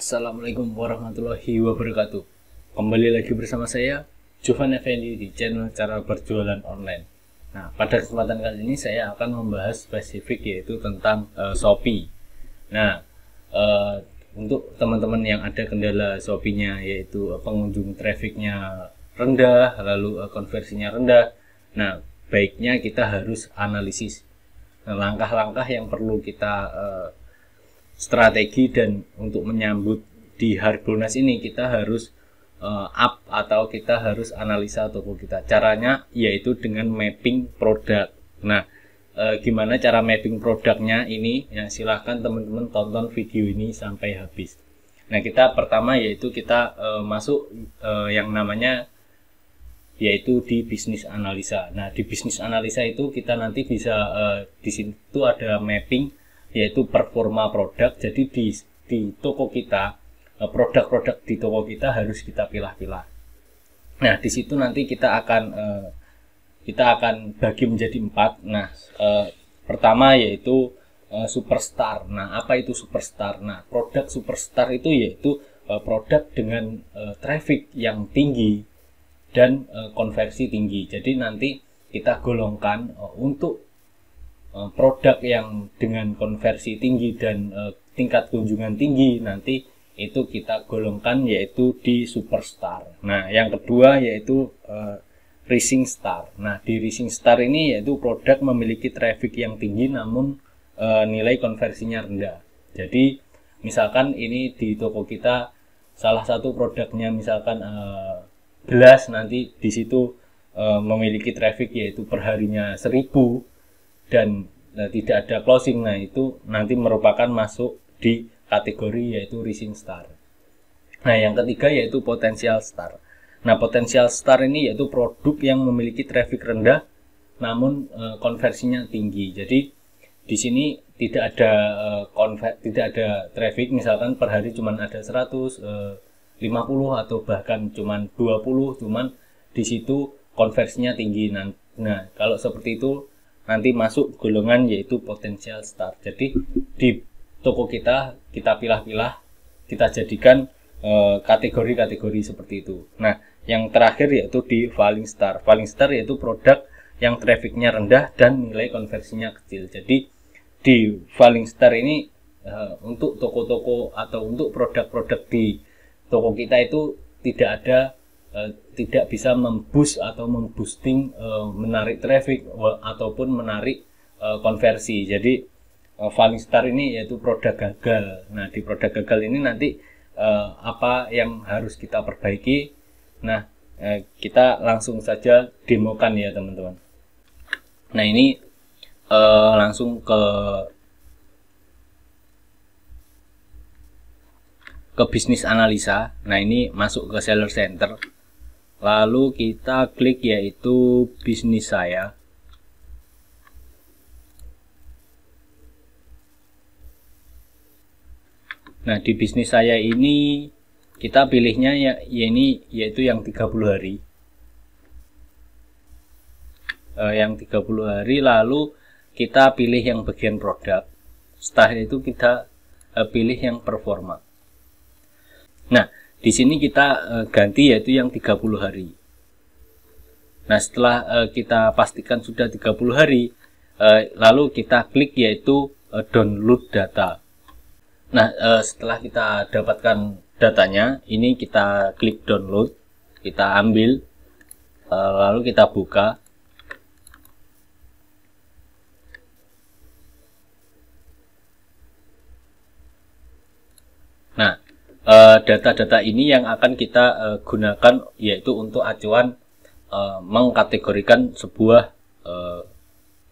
Assalamualaikum warahmatullahi wabarakatuh. Kembali lagi bersama saya Jovan Effendi di channel cara berjualan online. Nah, pada kesempatan kali ini saya akan membahas spesifik yaitu tentang Shopee. Nah, untuk teman-teman yang ada kendala Shopee-nya yaitu pengunjung trafficnya rendah, lalu konversinya rendah. Nah, baiknya kita harus analisis langkah-langkah yang perlu kita strategi, dan untuk menyambut di Harbolnas ini kita harus up atau kita harus analisa toko kita. Caranya yaitu dengan mapping produk. Nah, gimana cara mapping produknya ini? Ya, silahkan teman-teman tonton video ini sampai habis. Nah, kita pertama yaitu kita masuk yang namanya yaitu di bisnis analisa. Nah, di bisnis analisa itu kita nanti bisa di situ ada mapping yaitu performa produk. Jadi di toko kita, produk-produk di toko kita harus kita pilah-pilah. Nah, di situ nanti kita akan bagi menjadi 4. Nah, pertama yaitu superstar. Nah, apa itu superstar? Nah, produk superstar itu yaitu produk dengan traffic yang tinggi dan konversi tinggi. Jadi nanti kita golongkan untuk produk yang dengan konversi tinggi dan tingkat kunjungan tinggi, nanti itu kita golongkan yaitu di superstar. Nah, yang kedua yaitu rising star. Nah, di rising star ini yaitu produk memiliki traffic yang tinggi namun nilai konversinya rendah. Jadi misalkan ini di toko kita salah satu produknya misalkan gelas, nanti di situ memiliki traffic yaitu perharinya 1000 dan tidak ada closing. Nah, itu nanti merupakan masuk di kategori yaitu rising star. Nah, yang ketiga yaitu potential star. Nah, potential star ini yaitu produk yang memiliki traffic rendah namun konversinya tinggi. Jadi di sini tidak ada traffic, misalkan per hari cuma ada 150 atau bahkan cuma 20, cuman di situ konversinya tinggi. Nah, kalau seperti itu nanti masuk golongan yaitu potential star. Jadi di toko kita pilah-pilah, kita jadikan kategori-kategori seperti itu. Nah, yang terakhir yaitu di falling star. Falling star yaitu produk yang trafficnya rendah dan nilai konversinya kecil. Jadi di falling star ini untuk toko-toko atau untuk produk-produk di toko kita itu tidak bisa memboost atau memboosting menarik traffic ataupun menarik konversi. Jadi falling star ini yaitu produk gagal. Nah, di produk gagal ini nanti apa yang harus kita perbaiki? Nah, kita langsung saja demokan ya teman-teman. Nah, ini langsung ke bisnis analisa. Nah, ini masuk ke seller center, lalu kita klik yaitu bisnis saya. Nah, di bisnis saya ini kita pilihnya ini yaitu yang 30 hari. Yang 30 hari, lalu kita pilih yang bagian produk. Setelah itu kita pilih yang performa. Nah, di sini kita ganti yaitu yang 30 hari. Nah, setelah kita pastikan sudah 30 hari, lalu kita klik yaitu download data. Nah, setelah kita dapatkan datanya, ini kita klik download, kita ambil, lalu kita buka. Nah, data-data ini yang akan kita gunakan yaitu untuk acuan mengkategorikan sebuah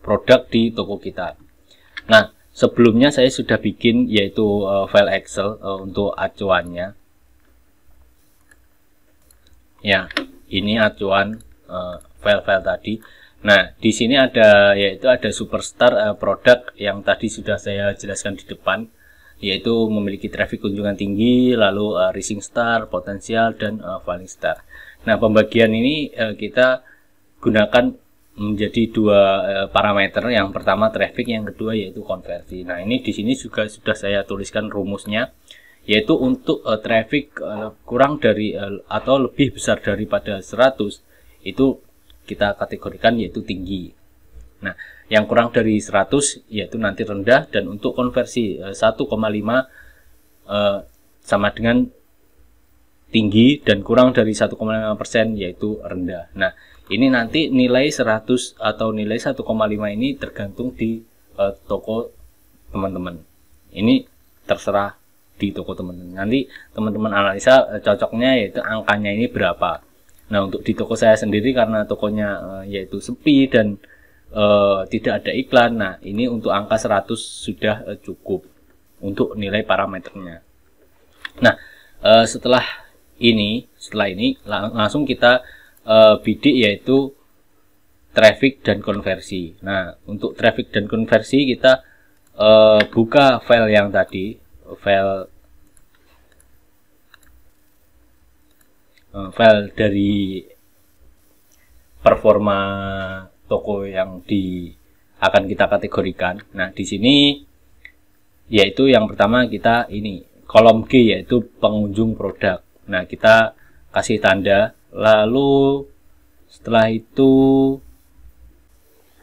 produk di toko kita. Nah, sebelumnya saya sudah bikin yaitu file Excel untuk acuannya. Ya, ini acuan file-file tadi. Nah, di sini yaitu ada superstar produk yang tadi sudah saya jelaskan di depan, yaitu memiliki traffic kunjungan tinggi, lalu rising star, potensial, dan falling star. Nah, pembagian ini kita gunakan menjadi dua parameter. Yang pertama traffic, yang kedua yaitu konversi. Nah, ini di sini juga sudah saya tuliskan rumusnya, yaitu untuk traffic kurang dari atau lebih besar daripada 100, itu kita kategorikan yaitu tinggi. Nah, yang kurang dari 100 yaitu nanti rendah, dan untuk konversi 1,5 sama dengan tinggi, dan kurang dari 1,5% yaitu rendah. Nah, ini nanti nilai 100 atau nilai 1,5 ini tergantung di toko teman-teman. Ini terserah di toko teman-teman. Nanti teman-teman analisa cocoknya yaitu angkanya ini berapa. Nah, untuk di toko saya sendiri karena tokonya yaitu sepi dan tidak ada iklan. Nah, ini untuk angka 100 sudah cukup untuk nilai parameternya. Nah, setelah ini langsung kita bidik yaitu traffic dan konversi. Nah, untuk traffic dan konversi kita buka file yang tadi, file dari performa toko yang akan kita kategorikan. Nah, di sini yaitu yang pertama kita ini kolom G yaitu pengunjung produk. Nah, kita kasih tanda, lalu setelah itu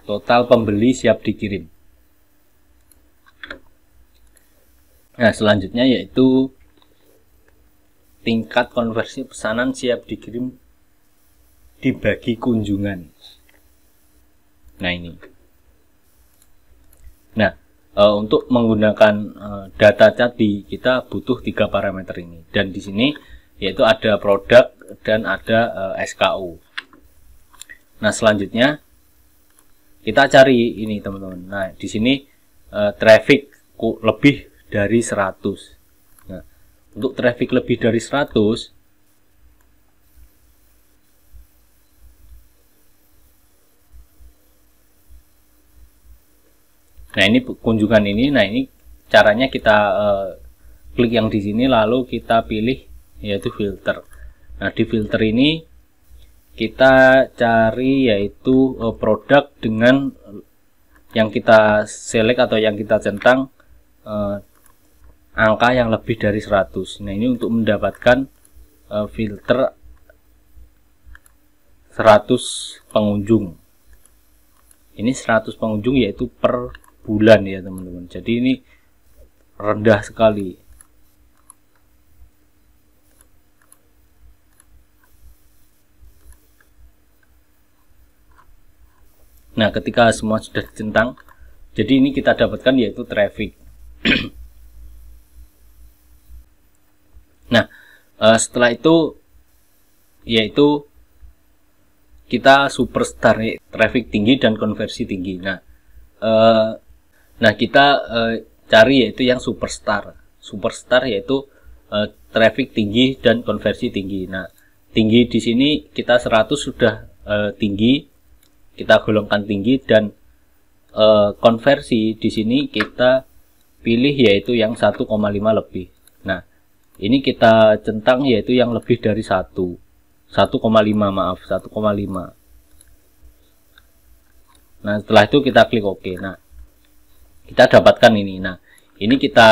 total pembeli siap dikirim. Nah, selanjutnya yaitu tingkat konversi pesanan siap dikirim dibagi kunjungan. Nah, ini. Nah, untuk menggunakan data tadi kita butuh 3 parameter ini, dan di sini yaitu ada produk dan ada SKU. Nah, selanjutnya kita cari ini teman-teman. Nah, di sini traffic lebih dari 100. Nah, untuk traffic lebih dari 100, nah ini kunjungan ini. Nah, ini caranya kita klik yang di sini, lalu kita pilih yaitu filter. Nah, di filter ini kita cari yaitu produk dengan yang kita select atau yang kita centang angka yang lebih dari 100. Nah, ini untuk mendapatkan filter 100 pengunjung. Ini 100 pengunjung yaitu per bulan ya teman-teman. Jadi ini rendah sekali. Nah, ketika semua sudah dicentang, jadi ini kita dapatkan yaitu traffic. Nah, setelah itu yaitu kita superstar, traffic tinggi dan konversi tinggi. Nah, kita cari yaitu yang superstar. Superstar yaitu traffic tinggi dan konversi tinggi. Nah, tinggi di sini kita 100 sudah tinggi, kita golongkan tinggi, dan konversi di sini kita pilih yaitu yang 1,5 lebih. Nah, ini kita centang yaitu yang lebih dari 1,5 maaf, 1,5. Nah, setelah itu kita klik OK. Nah, kita dapatkan ini. Nah, ini kita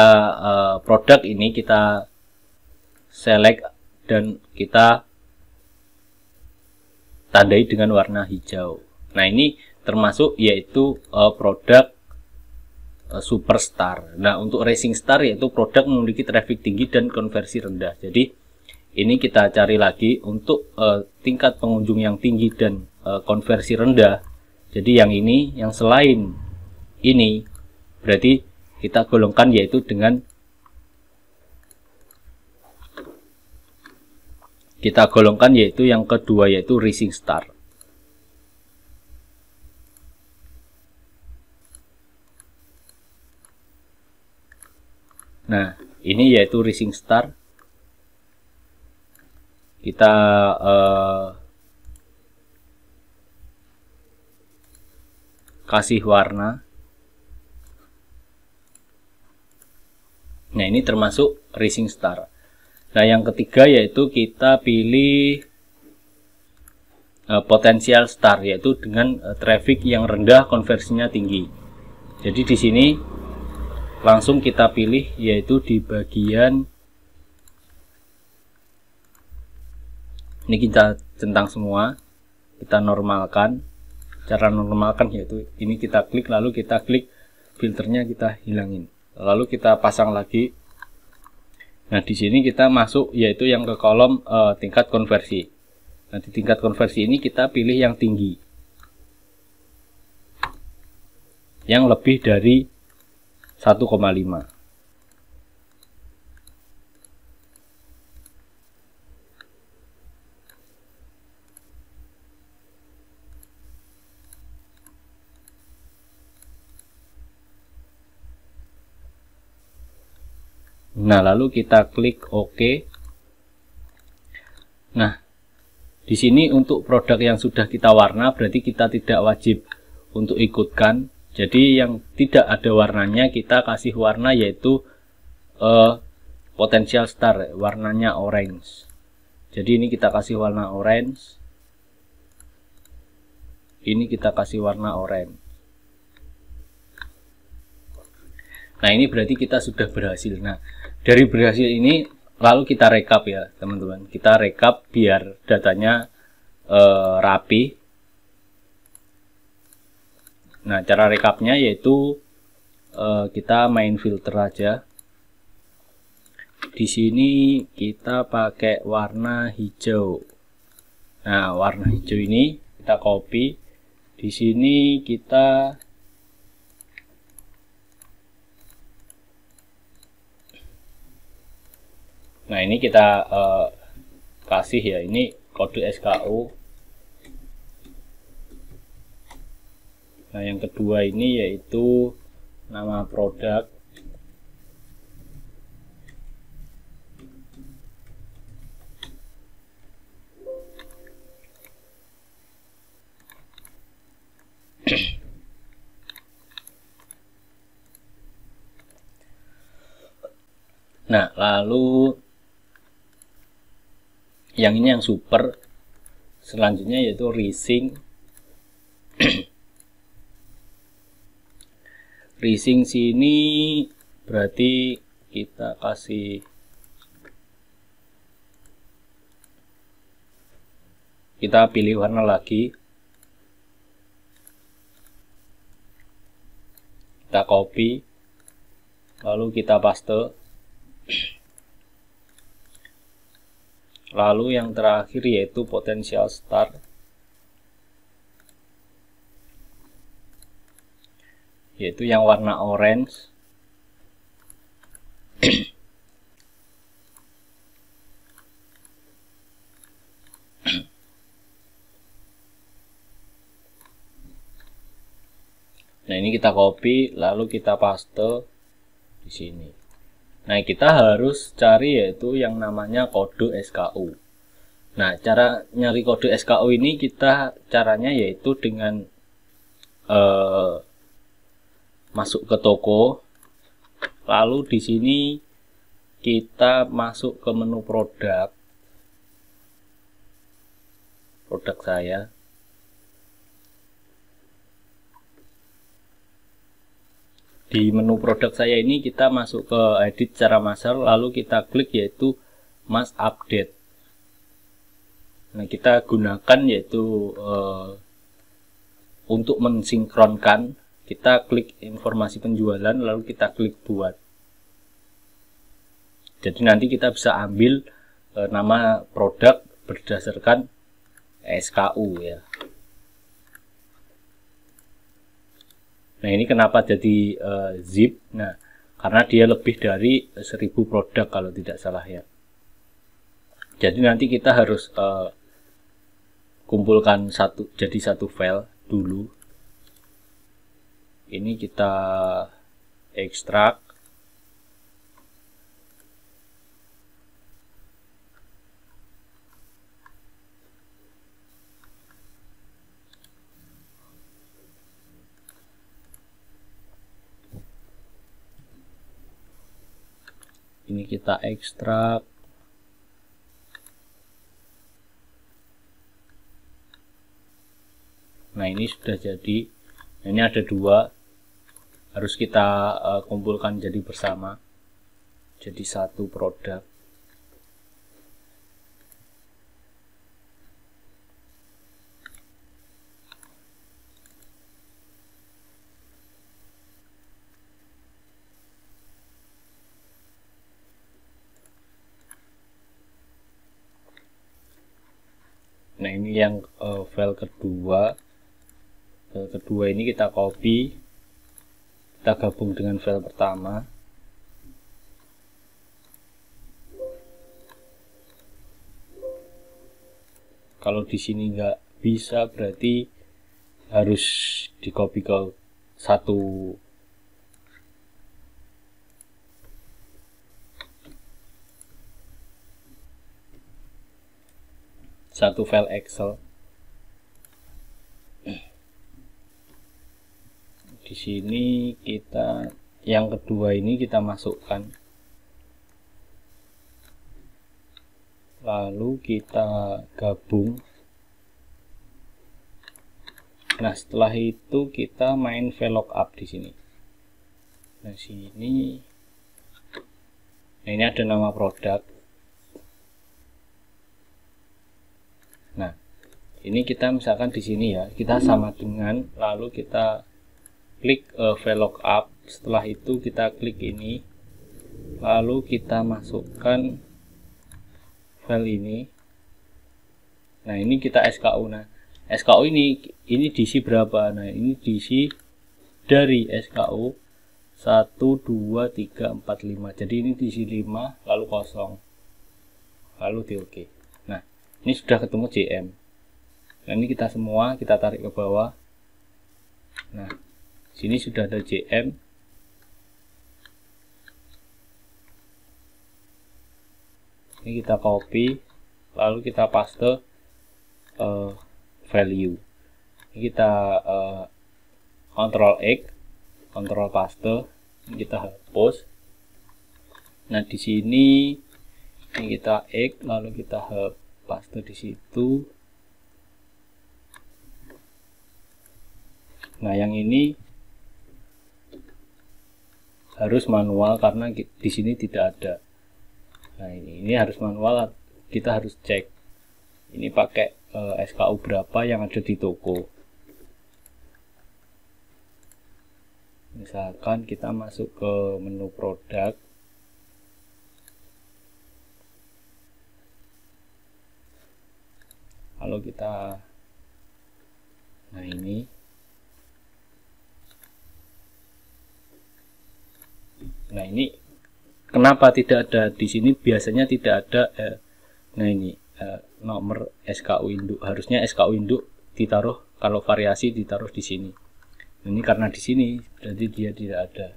produk ini kita select dan kita tandai dengan warna hijau. Nah, ini termasuk yaitu produk superstar. Nah, untuk racing star yaitu produk memiliki traffic tinggi dan konversi rendah. Jadi ini kita cari lagi untuk tingkat pengunjung yang tinggi dan konversi rendah. Jadi yang ini, yang selain ini, berarti kita golongkan yaitu dengan yang kedua yaitu racing star. Nah, ini yaitu racing star. Kita kasih warna. Nah, ini termasuk racing star. Nah, yang ketiga yaitu kita pilih potensial star, yaitu dengan traffic yang rendah, konversinya tinggi. Jadi di sini langsung kita pilih yaitu di bagian Ini kita centang semua, kita normalkan. Cara normalkan yaitu ini kita klik, lalu kita klik filternya, kita hilangin, lalu kita pasang lagi. Nah di sini kita masuk yaitu yang ke kolom tingkat konversi. Nah di tingkat konversi ini kita pilih yang tinggi, yang lebih dari 1,5. Nah, lalu kita klik OK. Nah, di sini untuk produk yang sudah kita warna, berarti kita tidak wajib untuk ikutkan. Jadi yang tidak ada warnanya kita kasih warna yaitu potential star, warnanya orange. Jadi ini kita kasih warna orange. Ini kita kasih warna orange. Nah, ini berarti kita sudah berhasil. Nah, dari berhasil ini lalu kita rekap ya teman-teman. Kita rekap biar datanya rapi. Nah, cara rekapnya yaitu kita main filter aja. Di sini kita pakai warna hijau. Nah, warna hijau ini kita copy. Di sini kita nah ini kita kasih ya, ini kode SKU. Nah yang kedua ini yaitu nama produk. Nah lalu yang ini yang super, selanjutnya yaitu rising. Rising sini berarti kita kasih, kita pilih warna lagi, kita copy, lalu kita paste. Lalu yang terakhir yaitu potential star, yaitu yang warna orange. Nah ini kita copy lalu kita paste di sini. Nah kita harus cari yaitu yang namanya kode SKU. Nah cara nyari kode SKU ini kita caranya yaitu dengan masuk ke toko, lalu di sini kita masuk ke menu produk saya. Di menu produk saya ini kita masuk ke edit secara massal, lalu kita klik yaitu mass update. Nah kita gunakan yaitu untuk mensinkronkan, kita klik informasi penjualan lalu kita klik buat. Jadi nanti kita bisa ambil nama produk berdasarkan SKU ya. Nah ini kenapa jadi zip? Nah karena dia lebih dari 1000 produk kalau tidak salah ya. Jadi nanti kita harus kumpulkan jadi satu file dulu. Ini kita ekstrak. Ini kita ekstrak. Nah ini sudah jadi. Ini ada dua, harus kita kumpulkan jadi bersama, jadi satu produk. Nah, ini yang file kedua. File kedua ini kita copy, kita gabung dengan file pertama. Kalau di sini nggak bisa, berarti harus di copy ke satu file Excel. Di sini kita yang kedua ini kita masukkan, lalu kita gabung. Nah, setelah itu kita main VLOOKUP di sini. Nah, ini ada nama produk. Nah, ini kita misalkan di sini ya, kita sama dengan, lalu kita klik VLOOKUP. Setelah itu kita klik ini, lalu kita masukkan file ini. Nah, ini kita SKU. Nah, SKU ini diisi berapa? Nah, ini diisi dari SKU 1 2 3 4 5. Jadi ini diisi 5 lalu kosong. Lalu di oke. Nah, ini sudah ketemu JM. Nah, ini kita semua kita tarik ke bawah. Nah, sini sudah ada JM. Ini kita copy, lalu kita paste value. Ini kita Ctrl X, Ctrl paste, ini kita hapus. Nah, di sini ini kita X, lalu kita paste di situ. Nah, yang ini harus manual karena di sini tidak ada. Nah, ini harus manual, kita harus cek ini pakai SKU berapa yang ada di toko. Misalkan kita masuk ke menu produk, lalu kita, nah ini, nah ini kenapa tidak ada di sini? Biasanya tidak ada. Nah, ini nomor SKU induk, harusnya SKU induk ditaruh, kalau variasi ditaruh di sini. Ini karena di sini jadi dia tidak ada,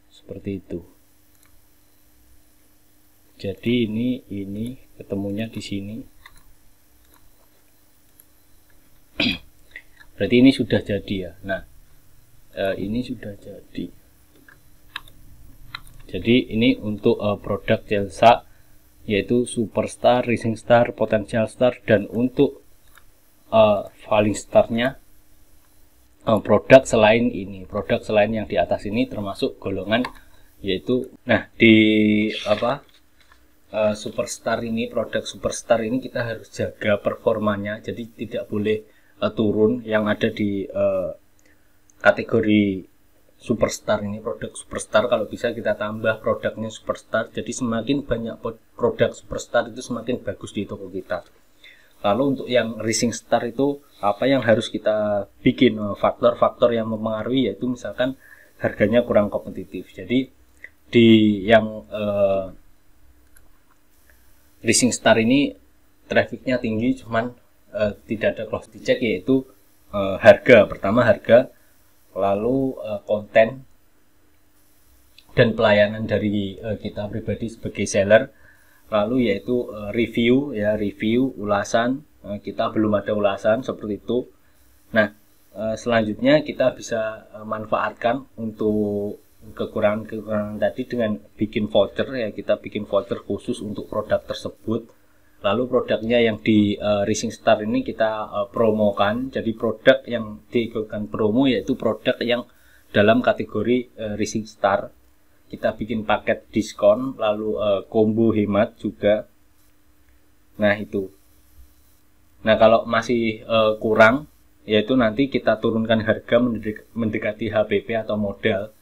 seperti itu. Jadi ini ketemunya di sini. Berarti ini sudah jadi ya. Nah, ini sudah jadi. Jadi ini untuk produk Celsa, yaitu Superstar, Rising Star, Potential Star, dan untuk Falling Star-nya produk selain ini, produk selain yang di atas ini termasuk golongan, yaitu, nah di Superstar ini, produk Superstar ini kita harus jaga performanya, jadi tidak boleh turun. Yang ada di kategori Superstar ini, produk Superstar, kalau bisa kita tambah produknya Superstar. Jadi semakin banyak produk Superstar itu semakin bagus di toko kita. Lalu untuk yang Rising Star itu apa yang harus kita bikin? Faktor-faktor yang mempengaruhi, yaitu misalkan harganya kurang kompetitif. Jadi di yang Rising Star ini trafficnya tinggi, cuman tidak ada cross check, yaitu harga. Pertama harga, lalu konten dan pelayanan dari kita pribadi sebagai seller, lalu yaitu review ya, review, ulasan, kita belum ada ulasan seperti itu. Nah, selanjutnya kita bisa manfaatkan untuk kekurangan-kekurangan tadi dengan bikin voucher ya, kita bikin voucher khusus untuk produk tersebut. Lalu produknya yang di Rising Star ini kita promokan. Jadi produk yang diikutkan promo yaitu produk yang dalam kategori Rising Star. Kita bikin paket diskon, lalu combo hemat juga. Nah, itu. Nah, kalau masih kurang, yaitu nanti kita turunkan harga mendekati HPP atau modal.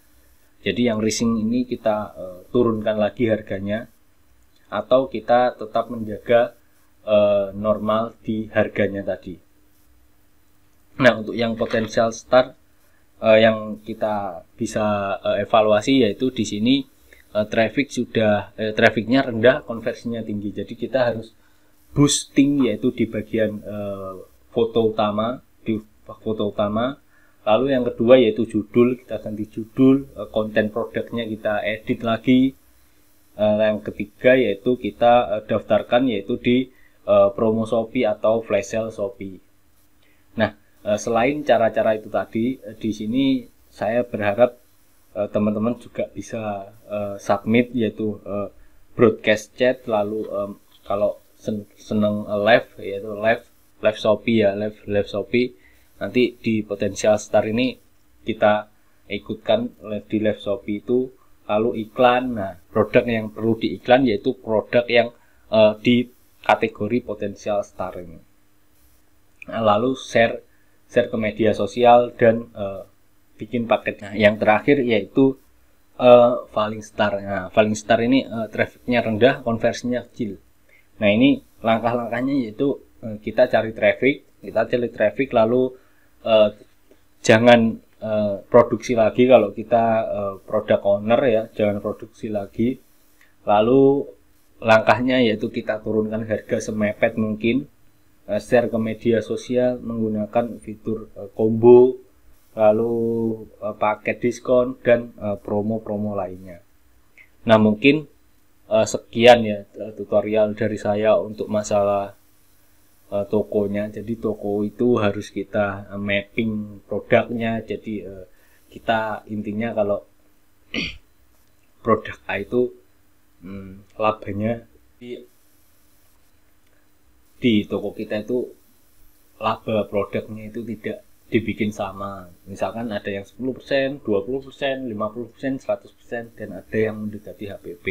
Jadi yang Rising ini kita turunkan lagi harganya, atau kita tetap menjaga normal di harganya tadi. Nah, untuk yang potensial start yang kita bisa evaluasi yaitu di sini trafficnya rendah, konversinya tinggi. Jadi kita harus boosting yaitu di bagian foto utama, Lalu yang kedua yaitu judul, kita ganti judul, konten produknya kita edit lagi. Yang ketiga yaitu kita daftarkan yaitu di promo Shopee atau flash sale Shopee. Nah, selain cara-cara itu tadi, di sini saya berharap teman-teman juga bisa submit yaitu broadcast chat, lalu kalau seneng live yaitu live Shopee ya, live Shopee. Nanti di potensial start ini kita ikutkan di live Shopee itu, lalu iklan. Nah, produk yang perlu diiklan yaitu produk yang di kategori potensial start ini. Nah, lalu share ke media sosial dan bikin paketnya. Yang terakhir yaitu falling star. Nah, falling star ini trafficnya rendah, konversinya kecil. Nah, ini langkah-langkahnya yaitu kita cari traffic, lalu jangan produksi lagi kalau kita product owner ya, jangan produksi lagi. Lalu langkahnya yaitu kita turunkan harga semepet mungkin, share ke media sosial menggunakan fitur combo, lalu paket diskon dan promo-promo lainnya. Nah, mungkin sekian ya tutorial dari saya untuk masalah tokonya. Jadi toko itu harus kita mapping produknya. Jadi kita intinya kalau produk A itu labanya di toko kita itu laba produknya itu tidak dibikin sama. Misalkan ada yang 10%, 20%, 50%, 100%, dan ada yang mendekati HPP.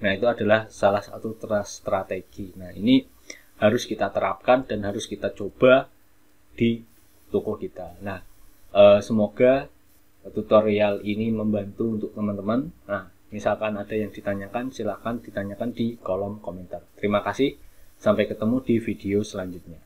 Nah, itu adalah salah satu strategi. Nah, ini harus kita terapkan dan harus kita coba di toko kita. Nah, semoga tutorial ini membantu untuk teman-teman. Nah, misalkan ada yang ditanyakan, silahkan ditanyakan di kolom komentar. Terima kasih, sampai ketemu di video selanjutnya.